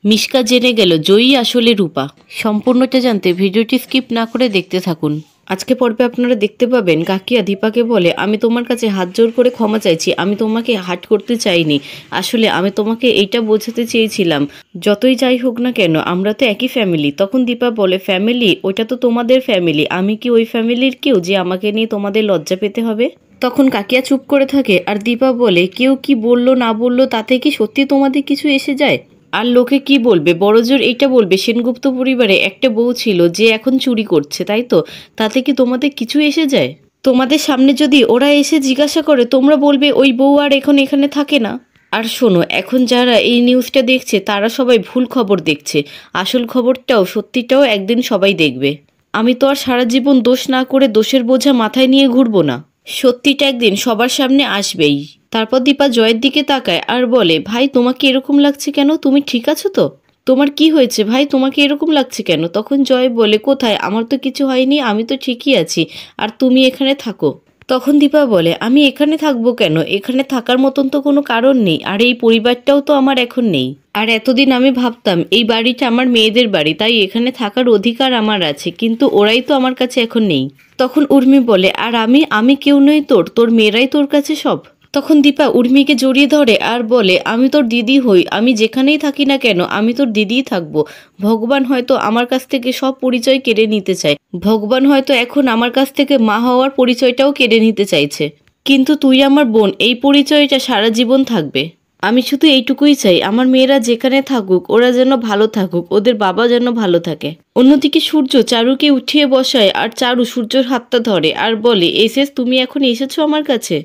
মিশকা জেনে গেল জয়ী আসলে রূপা। সম্পূর্ণটা জানতে ভিডিওটি স্কিপ না করে দেখতে থাকুন। আজকে পর্বে আপনারা দেখতে পাবেন কাকিয়া দীপাকে বলে, আমি তোমার কাছে হাত জোর করে ক্ষমা চাইছি, আমি তোমাকে হার্ট করতে চাইনি, আসলে আমি তোমাকে এইটা বোঝাতে চেয়েছিলাম, যতই যাই হোক না কেন আমরা তো একই ফ্যামিলি। তখন দীপা বলে, ফ্যামিলি? ওইটা তো তোমাদের ফ্যামিলি, আমি কি ওই ফ্যামিলির কেউ যে আমাকে নিয়ে তোমাদের লজ্জা পেতে হবে? তখন কাকিয়া চুপ করে থাকে আর দীপা বলে, কেউ কি বললো না বললো তাতে কি সত্যি তোমাদের কিছু এসে যায়? আর লোকে কি বলবে? বড়জোর এইটা বলবে সেনগুপ্ত পরিবারে একটা বউ ছিল যে এখন চুরি করছে, তাই তো? তাতে কি তোমাদের কিছু এসে যায়? তোমাদের সামনে যদি ওরা এসে জিজ্ঞাসা করে তোমরা বলবে ওই বউ আর এখন এখানে থাকে না? আর শোনো, এখন যারা এই নিউজটা দেখছে তারা সবাই ভুল খবর দেখছে, আসল খবরটাও সত্যিটাও একদিন সবাই দেখবে। আমি তো আর সারা জীবন দোষ না করে দোষের বোঝা মাথায় নিয়ে ঘুরবো না, সত্যিটা একদিন সবার সামনে আসবেই। তারপর দীপা জয়ের দিকে তাকায় আর বলে, ভাই তোমাকে এরকম লাগছে কেন? তুমি ঠিক আছো তো? তোমার কি হয়েছে ভাই, তোমাকে এরকম লাগছে কেন? তখন জয় বলে, কোথায়, আমার তো কিছু হয়নি, আমি তো ঠিকই আছি, আর তুমি এখানে থাকো। তখন দীপা বলে, আমি এখানে থাকবো কেন? এখানে থাকার মতন তো কোনো কারণ নেই, আর এই পরিবারটাও তো আমার এখন নেই। আর এতদিন আমি ভাবতাম এই বাড়িটা আমার মেয়েদের বাড়ি, তাই এখানে থাকার অধিকার আমার আছে, কিন্তু ওরাই তো আমার কাছে এখন নেই। তখন উর্মি বলে, আর আমি কেউ নই তোর, তোর মেয়েরাই তোর কাছে সব। তখন দীপা উর্মিকে জড়িয়ে ধরে আর বলে, আমি তোর দিদি হই, আমি যেখানেই থাকি না কেন আমি তোর দিদিই থাকবো। ভগবান হয়তো আমার কাছ থেকে সব পরিচয় কেড়ে নিতে চায়, ভগবান হয়তো এখন আমার কাছ থেকে মা হওয়ার পরিচয়টাও কেড়ে নিতে চাইছে, কিন্তু তুই আমার বোন, এই পরিচয়টা সারা জীবন থাকবে। আমি শুধু এইটুকুই চাই, আমার মেয়েরা যেখানে থাকুক ওরা যেন ভালো থাকুক, ওদের বাবা যেন ভালো থাকে। অন্যদিকে সূর্য চারুকে উঠিয়ে বসায় আর চারু সূর্যর হাতটা ধরে আর বলে, এসেস তুমি এখন এসেছো আমার কাছে?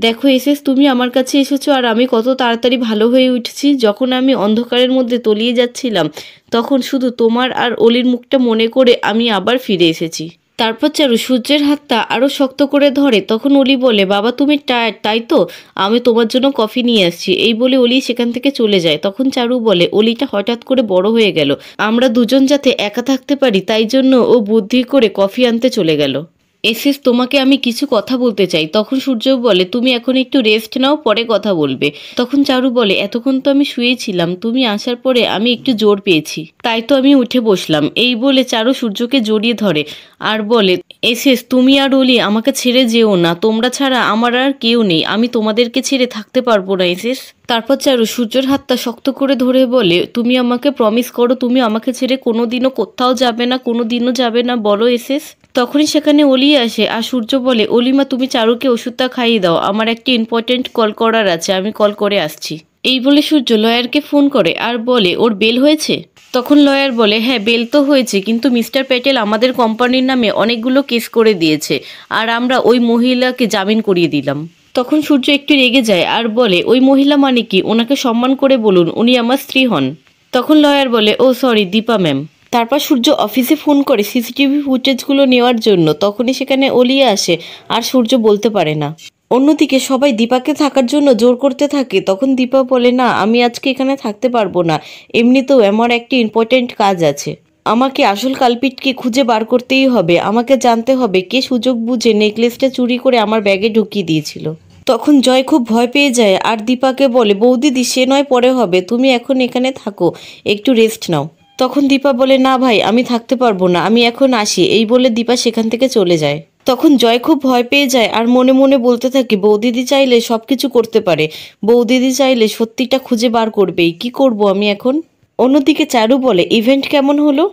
দেখো এসেস, তুমি আমার কাছে এসেছো আর আমি কত তাড়াতাড়ি ভালো হয়ে উঠেছি। যখন আমি অন্ধকারের মধ্যে তলিয়ে যাচ্ছিলাম তখন শুধু তোমার আর অলির মুখটা মনে করে আমি আবার ফিরে এসেছি। তারপর চারু সূর্যের হাতটা আরও শক্ত করে ধরে। তখন অলি বলে, বাবা তুমি টায়ার্ড তাই তো, আমি তোমার জন্য কফি নিয়ে আসছি। এই বলে অলি সেখান থেকে চলে যায়। তখন চারু বলে, অলিটা হঠাৎ করে বড় হয়ে গেল, আমরা দুজন যাতে একা থাকতে পারি তাই জন্য ও বুদ্ধি করে কফি আনতে চলে গেল। এসেস, তোমাকে আমি কিছু কথা বলতে চাই। তখন সূর্য বলে, তুমি এখন একটু রেস্ট নাও, পরে কথা বলবে। তখন চারু বলে, এতক্ষণ তো আমি শুয়েছিলাম, তুমি আসার পরে আমি একটু জোর পেয়েছি, তাই তো আমি উঠে বসলাম। এই বলে চারু সূর্যকে জড়িয়ে ধরে আর বলে, এসেস তুমি আর অলি আমাকে ছেড়ে যেও না, তোমরা ছাড়া আমার আর কেউ নেই, আমি তোমাদেরকে ছেড়ে থাকতে পারবো না এসেস। তারপর চারু সূর্যের হাতটা শক্ত করে ধরে বলে, তুমি আমাকে প্রমিস করো তুমি আমাকে ছেড়ে কোনোদিনও কোথাও যাবে না, কোনোদিনও যাবে না, বলো এসেস। তখনই সেখানে অলি আসে আর সূর্য বলে, অলিমা তুমি চারুকে ওষুধটা খাইয়ে দাও, আমার একটা ইম্পর্টেন্ট কল করার আছে, আমি কল করে আসছি। এই বলে সূর্য লয়ারকে ফোন করে আর বলে, ওর বেল হয়েছে? তখন লয়ার বলে, হ্যাঁ বেল তো হয়েছে, কিন্তু মিস্টার প্যাটেল আমাদের কোম্পানির নামে অনেকগুলো কেস করে দিয়েছে আর আমরা ওই মহিলাকে জামিন করিয়ে দিলাম। তখন সূর্য একটু রেগে যায় আর বলে, ওই মহিলা মানে কি? ওনাকে সম্মান করে বলুন, উনি আমার স্ত্রী হন। তখন লয়ার বলে, ও সরি দীপা ম্যাম। তারপর সূর্য অফিসে ফোন করে সিসিটিভি ফুটেজগুলো নেওয়ার জন্য। তখনই সেখানে অলিয়া আসে আর সূর্য বলতে পারে না। অন্যদিকে সবাই দীপাকে থাকার জন্য জোর করতে থাকে। তখন দীপা বলে, না আমি আজকে এখানে থাকতে পারবো না, এমনিতেও আমার একটা ইম্পর্টেন্ট কাজ আছে, আমাকে আসল কালপিটকে খুঁজে বার করতেই হবে, আমাকে জানতে হবে কে সুযোগ বুঝে নেকলেসটা চুরি করে আমার ব্যাগে ঢুকিয়ে দিয়েছিল। তখন জয় খুব ভয় পেয়ে যায় আর দীপাকে বলে, বৌদিদি সে নয় পরে হবে, তুমি এখন এখানে থাকো, একটু রেস্ট নাও। তখন দীপা বলে, না ভাই আমি থাকতে পারবো না, আমি এখন আসি। এই বলে দীপা সেখান থেকে চলে যায়। তখন জয় খুব ভয় পেয়ে যায় আর মনে মনে বলতে থাকে, বৌদিদি চাইলে সব কিছু করতে পারে, বৌদিদি চাইলে সত্যিটা খুঁজে বার করবেই, কি করব আমি এখন? অন্যদিকে চারু বলে, ইভেন্ট কেমন হলো?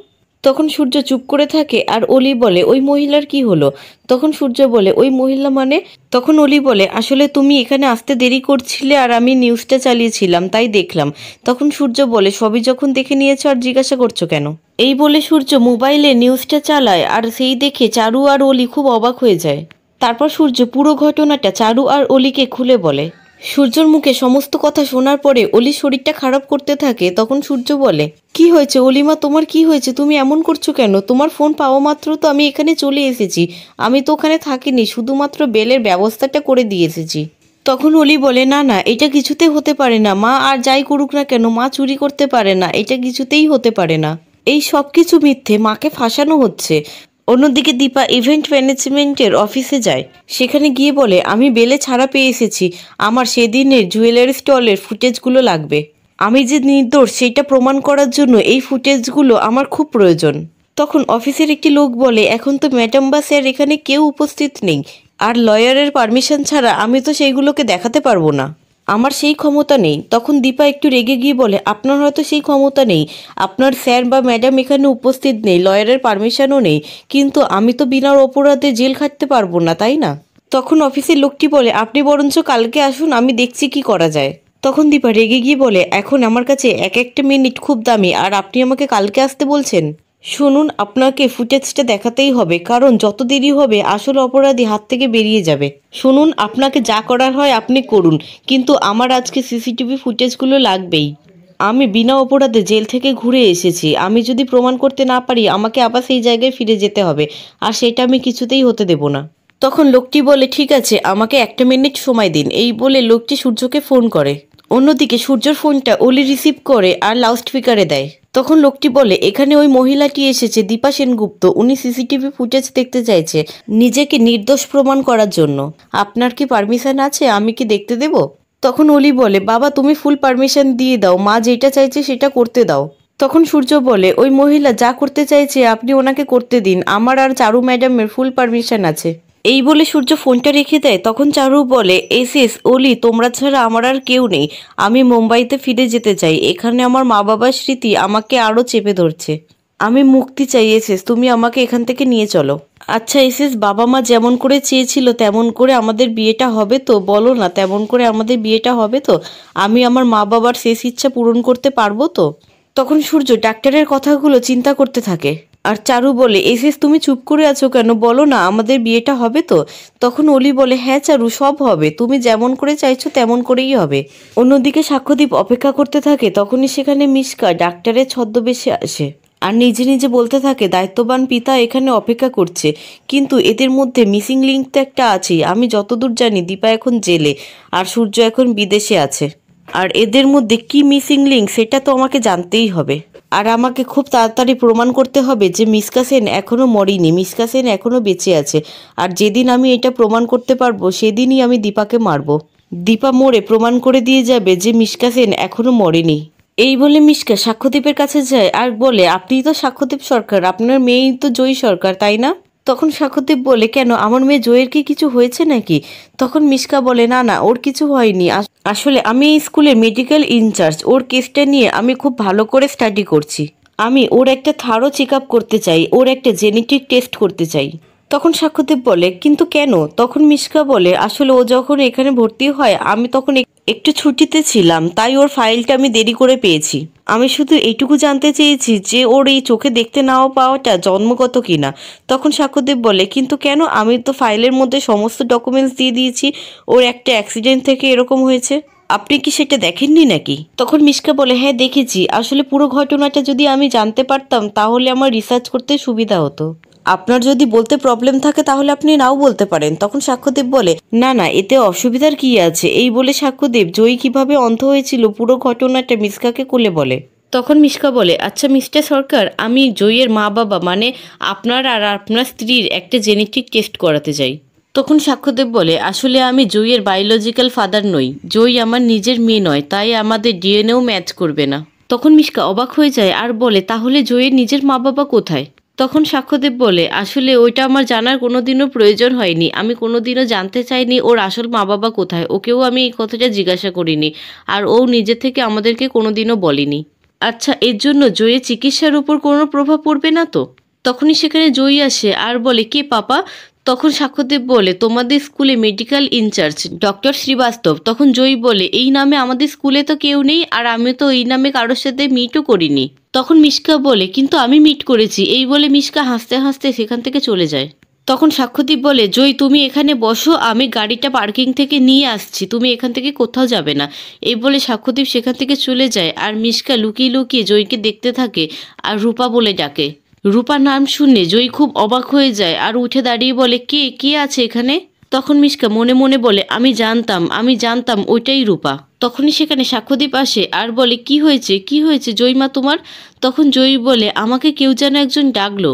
তখন সূর্য চুপ করে থাকে আর অলি বলে, ওই মহিলার কি হলো? তখন সূর্য বলে, ওই মহিলা মানে? তখন অলি বলে, আসলে তুমি এখানে আসতে দেরি করছিলে আর আমি নিউজটা চালিয়েছিলাম তাই দেখলাম। তখন সূর্য বলে, সবই যখন দেখে নিয়েছো আর জিজ্ঞাসা করছো কেন? এই বলে সূর্য মোবাইলে নিউজটা চালায় আর সেই দেখে চারু আর অলি খুব অবাক হয়ে যায়। তারপর সূর্য পুরো ঘটনাটা চারু আর অলিকে খুলে বলে। সূর্যর মুখে সমস্ত কথা শোনার পরে অলির শরীরটা খারাপ করতে থাকে। তখন সূর্য বলে, কি হয়েছে অলিমা, তোমার কি হয়েছে? তুমি এমন করছো কেন? তোমার ফোন পাওয়া মাত্র তো আমি এখানে চলে এসেছি, আমি তো ওখানে থাকিনি, শুধুমাত্র বেলের ব্যবস্থাটা করে দিয়ে এসেছি। তখন অলি বলে, না না এটা কিছুতেই হতে পারে না, মা আর যাই করুক না কেন মা চুরি করতে পারে না, এটা কিছুতেই হতে পারে না, এই সব কিছু মিথ্যে, মাকে ফাঁসানো হচ্ছে। অন্যদিকে দীপা ইভেন্ট ম্যানেজমেন্টের অফিসে যায়। সেখানে গিয়ে বলে, আমি বেলে ছাড়া পেয়ে এসেছি, আমার সেদিনের জুয়েলারি স্টলের ফুটেজগুলো লাগবে। আমি যে নির্দোষ সেইটা প্রমাণ করার জন্য এই ফুটেজগুলো আমার খুব প্রয়োজন। তখন অফিসের একটি লোক বলে, এখন তো ম্যাডাম বা স্যার এখানে কেউ উপস্থিত নেই, আর লয়ারের পারমিশন ছাড়া আমি তো সেইগুলোকে দেখাতে পারবো না, আমার সেই ক্ষমতা নেই। তখন দীপা একটু রেগে গিয়ে বলে, আপনার হয়তো সেই ক্ষমতা নেই, আপনার স্যার বা ম্যাডাম এখানে উপস্থিত নেই, লয়ারের পারমিশনও নেই, কিন্তু আমি তো বিনা অপরাধে জেল খাটতে পারবো না, তাই না? তখন অফিসের লোকটি বলে, আপনি বরঞ্চ কালকে আসুন, আমি দেখছি কি করা যায়। তখন দীপা রেগে গিয়ে বলে, এখন আমার কাছে এক একটা মিনিট খুব দামি, আর আপনি আমাকে কালকে আসতে বলছেন? শুনুন, আপনাকে ফুটেজটা দেখাতেই হবে, কারণ যত দেরি হবে আসল অপরাধী হাত থেকে বেরিয়ে যাবে। শুনুন, আপনাকে যা করার হয় আপনি করুন, কিন্তু আমার আজকে সিসিটিভি ফুটেজগুলো লাগবেই। আমি বিনা অপরাধে জেল থেকে ঘুরে এসেছি, আমি যদি প্রমাণ করতে না পারি আমাকে আবার সেই জায়গায় ফিরে যেতে হবে, আর সেটা আমি কিছুতেই হতে দেব না। তখন লোকটি বলে, ঠিক আছে, আমাকে একটা মিনিট সময় দিন। এই বলে লোকটি সূর্যকে ফোন করে। অন্যদিকে সূর্যর ফোনটা অলি রিসিভ করে আর লাউডস্পিকারে দেয়। তখন লোকটি বলে, এখানে ওই মহিলাটি এসেছে, দীপা সেনগুপ্ত, উনি সিসিটিভি ফুটেজ দেখতে চাইছে নিজেকে নির্দোষ প্রমাণ করার জন্য। আপনার কি পারমিশন আছে? আমি কি দেখতে দেব? তখন অলি বলে, বাবা তুমি ফুল পারমিশন দিয়ে দাও, মা যেটা চাইছে সেটা করতে দাও। তখন সূর্য বলে, ওই মহিলা যা করতে চাইছে আপনি ওনাকে করতে দিন, আমার আর চারু ম্যাডামের ফুল পারমিশন আছে। এই বলে সূর্য ফোনটা রেখে দেয়। তখন চারু বলে, এস অলি, তোমরা ছাড়া আমার আর কেউ নেই, আমি মুম্বাইতে ফিরে যেতে চাই, এখানে আমার মা বাবার স্মৃতি আমাকে আরও চেপে ধরছে, আমি মুক্তি চাই। এসেস, তুমি আমাকে এখান থেকে নিয়ে চলো। আচ্ছা এসেস, বাবা মা যেমন করে চেয়েছিল তেমন করে আমাদের বিয়েটা হবে তো? বলো না, তেমন করে আমাদের বিয়েটা হবে তো? আমি আমার মা বাবার শেষ ইচ্ছা পূরণ করতে পারবো তো? তখন সূর্য ডাক্তারের কথাগুলো চিন্তা করতে থাকে। আর চারু বলে, এসেস তুমি চুপ করে আছো কেন? বলো না, আমাদের বিয়েটা হবে তো? তখন অলি বলে, হ্যাঁ চারু, সব হবে, তুমি যেমন করে চাইছো তেমন করেই হবে। অন্যদিকে সাক্ষ্যদীপ অপেক্ষা করতে থাকে। তখনই সেখানে মিশকা ডাক্তারের ছদ্মবেশে আসে আর নিজে নিজে বলতে থাকে, দায়িত্ববান পিতা এখানে অপেক্ষা করছে, কিন্তু এদের মধ্যে মিসিং লিঙ্ক তো একটা আছেই। আমি যতদূর জানি দীপা এখন জেলে আর সূর্য এখন বিদেশে আছে, আর এদের মধ্যে কি মিসিং লিঙ্ক সেটা তো আমাকে জানতেই হবে, আর আমাকে খুব তাড়াতাড়ি প্রমাণ করতে হবে যে মিশকা সেন এখনও মরেনি, মিশকা সেন এখনও বেঁচে আছে। আর যেদিন আমি এটা প্রমাণ করতে পারবো সেদিনই আমি দীপাকে মারব। দীপা মরে প্রমাণ করে দিয়ে যাবে যে মিশকা সেন এখনও মরেনি। এই বলে মিশকা সাক্ষ্যদীপের কাছে যায় আর বলে, আপনিই তো সাক্ষ্যদীপ সরকার, আপনার মেয়েই তো জয়ী সরকার, তাই না? তখন সাক্ষ্যদীপ বলে, কেন, আমার মেয়ে জয়ের কি কিছু হয়েছে নাকি? তখন মিশকা বলে, না না, ওর কিছু হয়নি, আসলে আমি এই স্কুলের মেডিকেল ইনচার্জ, ওর কেসটা নিয়ে আমি খুব ভালো করে স্টাডি করছি, আমি ওর একটা থারো চেক আপ করতে চাই, ওর একটা জেনেটিক টেস্ট করতে চাই। তখন সাক্ষ্যদীপ বলে, কিন্তু কেন? তখন মিশকা বলে, আসলে ও যখন এখানে ভর্তি হয় আমি তখন একটু ছুটিতে ছিলাম, তাই ওর ফাইলটা আমি দেরি করে পেয়েছি। আমি শুধু এইটুকু জানতে চেয়েছি যে ওর এই চোখে দেখতে নাও পাওয়াটা জন্মগত কিনা। তখন সাক্ষ্যদীপ বলে, কিন্তু কেন? আমি তো ফাইলের মধ্যে সমস্ত ডকুমেন্টস দিয়ে দিয়েছি, ওর একটা অ্যাক্সিডেন্ট থেকে এরকম হয়েছে, আপনি কি সেটা দেখেননি নাকি? তখন মিশকা বলে, হ্যাঁ দেখেছি, আসলে পুরো ঘটনাটা যদি আমি জানতে পারতাম তাহলে আমার রিসার্চ করতে সুবিধা হতো। আপনার যদি বলতে প্রবলেম থাকে তাহলে আপনি নাও বলতে পারেন। তখন সাক্ষ্যদীপ বলে, না না, এতে অসুবিধার কি আছে? এই বলে সাক্ষ্যদীপ জয়ী কিভাবে অন্ধ হয়েছিল পুরো ঘটনাটা মিশকাকে খুলে বলে। তখন মিশকা বলে, আচ্ছা মিস্টার সরকার, আমি জয়ীর মা বাবা মানে আপনার আর আপনার স্ত্রীর একটা জেনেটিক টেস্ট করাতে চাই। তখন সাক্ষ্যদেব বলে, আসলে আমি জয়ীর বায়োলজিক্যাল ফাদার নই, জয়ী আমার নিজের মেয়ে নয়, তাই আমাদের ডিএনএও ম্যাচ করবে না। তখন মিশকা অবাক হয়ে যায় আর বলে, তাহলে জয়ীর নিজের মা বাবা কোথায়? তখন সাক্ষ্যদেব বলে, আসলে ওইটা আমার জানার কোনোদিনও প্রয়োজন হয়নি, আমি কোনোদিনও জানতে চাইনি ওর আসল মা বাবা কোথায়, ওকেও আমি এই কথাটা জিজ্ঞাসা করিনি, আর ও নিজে থেকে আমাদেরকে কোনোদিনও বলেনি। আচ্ছা, এর জন্য জয়ীর চিকিৎসার উপর কোনো প্রভাব পড়বে না তো? তখনই সেখানে জয়ী আসে আর বলে, কে পাপা? তখন সাক্ষ্যদেব বলে, তোমাদের স্কুলে মেডিকেল ইনচার্জ ডক্টর শ্রীবাস্তব। তখন জয়ী বলে, এই নামে আমাদের স্কুলে তো কেউ নেই, আর আমি তো এই নামে কারোর সাথে মিটও করিনি। তখন মিশকা বলে, কিন্তু আমি মিট করেছি। এই বলে মিশকা হাসতে হাসতে সেখান থেকে চলে যায়। তখন সাক্ষ্যদীপ বলে, জয়ী তুমি এখানে বসো, আমি গাড়িটা পার্কিং থেকে নিয়ে আসছি, তুমি এখান থেকে কোথাও যাবে না। এই বলে সাক্ষ্যদীপ সেখান থেকে চলে যায় আর মিশকা লুকিয়ে লুকিয়ে জয়ীকে দেখতে থাকে আর রূপা বলে ডাকে। রূপা নাম শুনে জয়ী খুব অবাক হয়ে যায় আর উঠে দাঁড়িয়ে বলে, কে কে আছে এখানে? তখন মিশকা মনে মনে বলে, আমি জানতাম ওইটাই রূপা। তখনই সেখানে সাক্ষ্যদীপ আসে আর বলে, কি হয়েছে জয়ী মা তোমার? তখন জয়ী বলে, আমাকে কেউ যেন একজন ডাকলো।